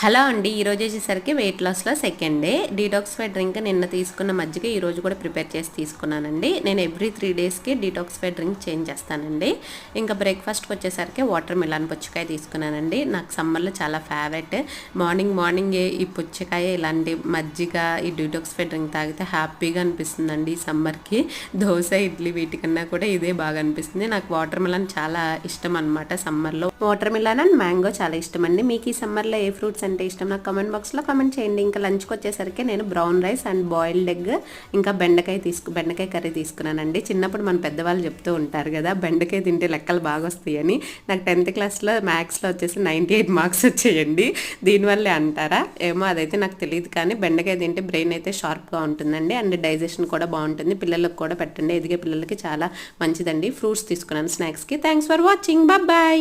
Hello అండి, ఈరోజు వచ్చేసరికి వెయిట్ లాస్లో సెకండ్ డే. డీటాక్సిఫై డ్రింక్ నిన్న తీసుకున్న మజ్జిగ ఈరోజు కూడా ప్రిపేర్ చేసి తీసుకున్నానండి. నేను ఎవ్రీ 3 డేస్కి డీటాక్సిఫై డ్రింక్ చేంజ్ చేస్తానండి. ఇంకా బ్రేక్ఫాస్ట్కి వచ్చేసరికి వాటర్ మిలాన్ పుచ్చకాయ తీసుకున్నానండి. నాకు సమ్మర్లో చాలా ఫేవరెట్. మార్నింగ్ ఈ పుచ్చకాయ ఇలాంటి మజ్జిగ ఈ డీటాక్సిఫై డ్రింక్ తాగితే హ్యాపీగా అనిపిస్తుందండి. ఈ సమ్మర్కి దోశ ఇడ్లీ వీటికన్నా కూడా ఇదే బాగా అనిపిస్తుంది. నాకు వాటర్ మిలాన్ చాలా ఇష్టం అనమాట. సమ్మర్లో వాటర్ మిలాన్ అండ్ మ్యాంగో చాలా ఇష్టం అండి. మీకు ఈ సమ్మర్లో ఏ ఫ్రూట్స్ అంటే ఇష్టం నాకు కామెంట్ బాక్స్లో కామెంట్ చేయండి. ఇంకా లంచ్కి వచ్చేసరికి నేను brown rice and boiled egg ఇంకా బెండకాయ కర్రీ తీసుకున్నానండి. చిన్నప్పుడు మన పెద్దవాళ్ళు చెప్తూ ఉంటారు కదా, బెండకాయ తింటే లెక్కలు బాగా వస్తాయని. నాకు 10th క్లాస్లో మ్యాథ్స్లో వచ్చేసి 98 మార్క్స్ వచ్చేయండి. దీనివల్లే అంటారా ఏమో, అదైతే నాకు తెలియదు. కానీ బెండకాయ తింటే బ్రెయిన్ అయితే షార్ప్గా ఉంటుందండి అండ్ డైజెషన్ కూడా బాగుంటుంది. పిల్లలకు కూడా పెట్టండి, ఎదిగే పిల్లలకి చాలా మంచిదండి. ఫ్రూట్స్ తీసుకున్నాను స్నాక్స్కి. Thanks for watching, bye.